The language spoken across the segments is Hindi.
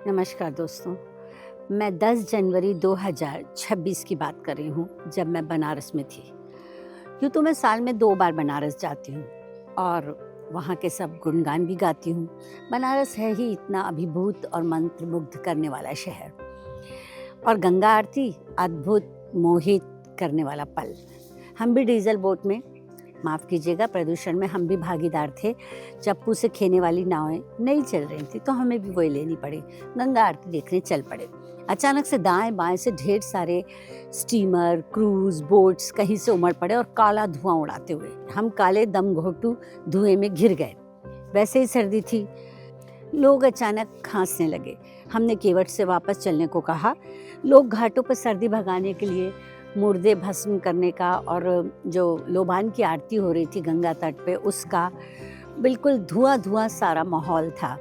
नमस्कार दोस्तों। मैं 10 जनवरी 2026 की बात कर रही हूँ, जब मैं बनारस में थी। यूँ तो मैं साल में 2 बार बनारस जाती हूँ और वहाँ के सब गुणगान भी गाती हूँ। बनारस है ही इतना अभिभूत और मंत्रमुग्ध करने वाला शहर, और गंगा आरती अद्भुत मोहित करने वाला पल। हम भी डीजल बोट में, माफ़ कीजिएगा, प्रदूषण में हम भी भागीदार थे। चप्पू से खेने वाली नावें नहीं चल रही थी, तो हमें भी वही लेनी पड़ी। गंगा आरती देखने चल पड़े। अचानक से दाएं बाएं से ढेर सारे स्टीमर, क्रूज, बोट्स कहीं से उमड़ पड़े और काला धुआं उड़ाते हुए हम काले दम घोटू धुएं में घिर गए। वैसे ही सर्दी थी, लोग अचानक खांसने लगे। हमने केवट से वापस चलने को कहा। लोग घाटों पर सर्दी भगाने के लिए मुर्दे भस्म करने का और जो लोबान की आरती हो रही थी गंगा तट पे, उसका बिल्कुल धुआं धुआं सारा माहौल था।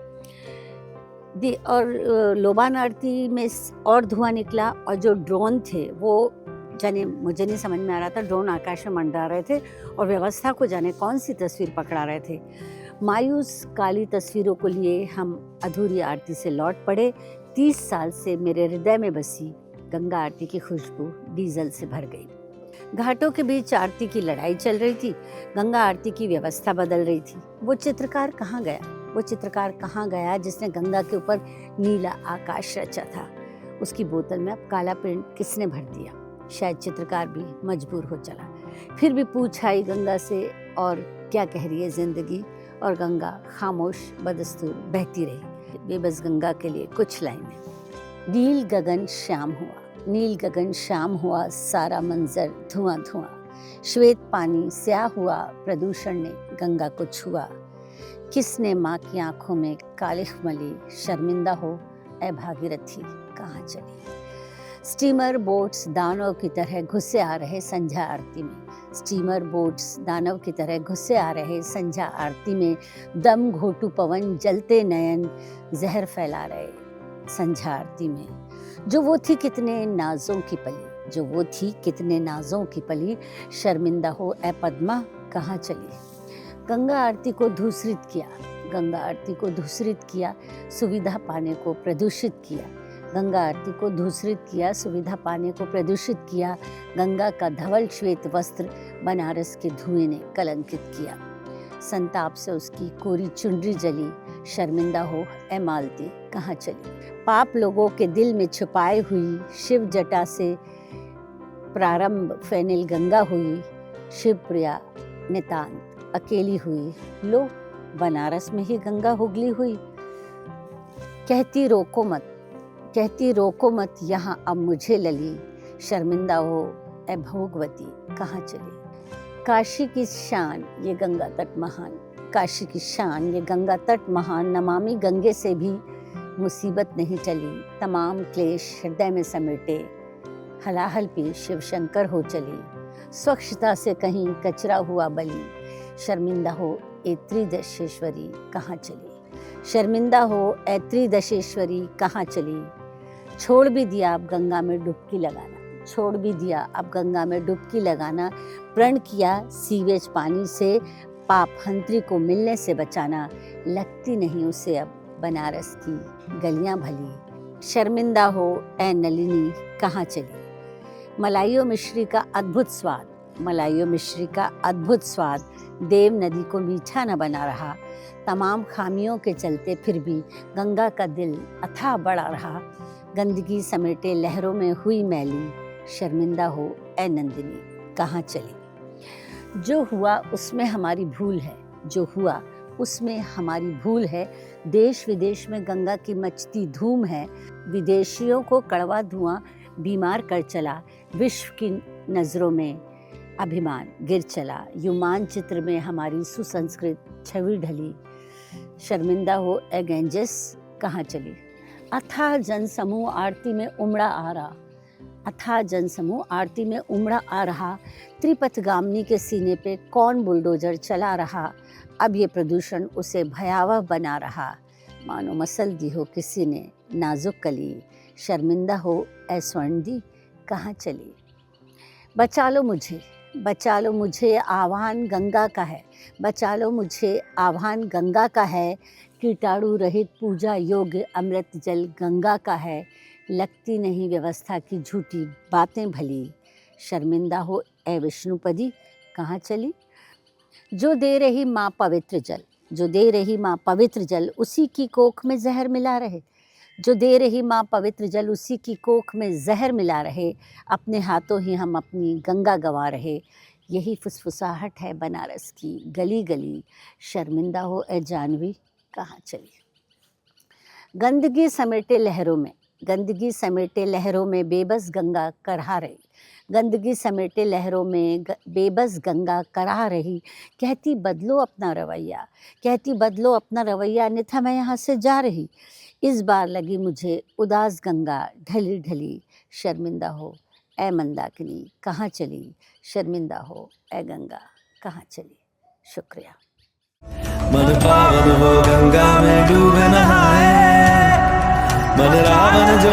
और लोबान आरती में और धुआं निकला, और जो ड्रोन थे वो जाने, मुझे नहीं समझ में आ रहा था, ड्रोन आकाश में मंडरा रहे थे और व्यवस्था को जाने कौन सी तस्वीर पकड़ा रहे थे। मायूस काली तस्वीरों को लिए हम अधूरी आरती से लौट पड़े। 30 साल से मेरे हृदय में बसी गंगा आरती की खुशबू डीजल से भर गई। घाटों के बीच आरती की लड़ाई चल रही थी, गंगा आरती की व्यवस्था बदल रही थी। वो चित्रकार कहाँ गया? वो चित्रकार कहाँ गया जिसने गंगा के ऊपर नीला आकाश रचा था? उसकी बोतल में अब काला प्रिंट किसने भर दिया? शायद चित्रकार भी मजबूर हो चला। फिर भी पूछ आई गंगा से, और क्या कह रही है जिंदगी? और गंगा खामोश बदस्तूर बहती रही। बेबस गंगा के लिए कुछ लाइनें। नील गगन श्याम हुआ, नील गगन श्याम हुआ, सारा मंजर धुआं धुआं। श्वेत पानी स्याह हुआ, प्रदूषण ने गंगा को छुआ। किसने माँ की आंखों में कालिख मली, शर्मिंदा हो ऐ भागीरथी कहाँ चली। स्टीमर बोट्स दानव की तरह घुसे आ रहे संध्या आरती में। स्टीमर बोट्स दानव की तरह घुसे आ रहे संध्या आरती में। दम घोटू पवन जलते नयन जहर फैला रहे संध्या आरती में। जो वो थी कितने नाजों की पली, जो वो थी कितने नाजों की पली, शर्मिंदा हो ऐ पद्मा कहाँ चली। गंगा आरती को धूसरित किया, गंगा आरती को धूसरित किया, सुविधा पाने को प्रदूषित किया। गंगा आरती को धूसरित किया, सुविधा पाने को प्रदूषित किया। गंगा का धवल श्वेत वस्त्र बनारस के धुएं ने कलंकित किया। संताप से उसकी कोरी चुनरी जली, शर्मिंदा हो ऐ मालती कहाँ चली। पाप लोगों के दिल में छुपाए हुई, शिव जटा से प्रारंभ फेनिल गंगा हुई। शिव प्रिया नितांत अकेली हुई, लो बनारस में ही गंगा हुगली हुई। कहती रोको मत, कहती रोको मत यहाँ अब मुझे लली, शर्मिंदा हो ऐ भोगवती कहाँ चली। काशी की शान ये गंगा तट महान, काशी की शान ये गंगा तट महान। नमामि गंगे से भी मुसीबत नहीं टली, तमाम क्लेश हृदय में समेटे, हलाहल पी शिव शंकर हो चली। स्वच्छता से कहीं कचरा हुआ बली, शर्मिंदा हो ए त्रिदशेश्वरी कहाँ चली। शर्मिंदा हो ए त्रिदशेश्वरी कहाँ चली। छोड़ भी दिया अब गंगा में डुबकी लगाना, छोड़ भी दिया अब गंगा में डुबकी लगाना। प्रण किया सीवेज पानी से पाप हंत्री को मिलने से बचाना। लगती नहीं उसे अब बनारस की गलियां भली, शर्मिंदा हो ऐ नलिनी कहाँ चली। मलाइयो मिश्री का अद्भुत स्वाद, मलाइयो मिश्री का अद्भुत स्वाद देव नदी को मीठा न बना रहा। तमाम खामियों के चलते फिर भी गंगा का दिल अथाह बड़ा रहा। गंदगी समेटे लहरों में हुई मैली, शर्मिंदा हो ऐ नंदिनी कहाँ चली। जो हुआ उसमें हमारी भूल है, जो हुआ उसमें हमारी भूल है। देश विदेश में गंगा की मचती धूम है। विदेशियों को कड़वा धुआं बीमार कर चला, विश्व की नज़रों में अभिमान गिर चला। यूं मानचित्र में हमारी सुसंस्कृत छवि ढली, शर्मिंदा हो ए गैंजेस कहाँ चली। अथाह जनसमूह आरती में उमड़ा आ रहा, अथाह जनसमूह आरती में उमड़ा आ रहा। त्रिपथगामिनी के सीने पे कौन बुलडोजर चला रहा। अब ये प्रदूषण उसे भयावह बना रहा। मानो मसल दी हो किसी ने नाजुक कली, शर्मिंदा हो ऐ स्वर्ण दी कहाँ चली। बचा लो मुझे, बचा लो मुझे आह्वान गंगा का है, बचा लो मुझे आह्वान गंगा का है, कीटाणु रहित पूजा योग्य अमृत जल गंगा का है, लगती नहीं व्यवस्था की झूठी बातें भली, शर्मिंदा हो ए विष्णुपदी कहाँ चली। जो दे रही माँ पवित्र जल, जो दे रही माँ पवित्र जल, उसी की कोख में जहर मिला रहे, जो दे रही माँ पवित्र जल, उसी की कोख में जहर मिला रहे, अपने हाथों ही हम अपनी गंगा गंवा रहे, यही फुसफुसाहट है बनारस की गली गली, शर्मिंदा हो ए जानवी कहाँ चली। गंदगी समेटे लहरों में, गंदगी समेटे लहरों में बेबस गंगा करहा रही, गंदगी समेटे लहरों में बेबस गंगा कराह रही, कहती बदलो अपना रवैया, कहती बदलो अपना रवैया, अन्यथा मैं यहाँ से जा रही। इस बार लगी मुझे उदास गंगा ढली ढली, शर्मिंदा हो ए मंदाकिनी कहाँ चली, शर्मिंदा हो ए गंगा कहाँ चली। शुक्रिया। मन पावन हो गंगा में डूब नहाए, मन रावण जो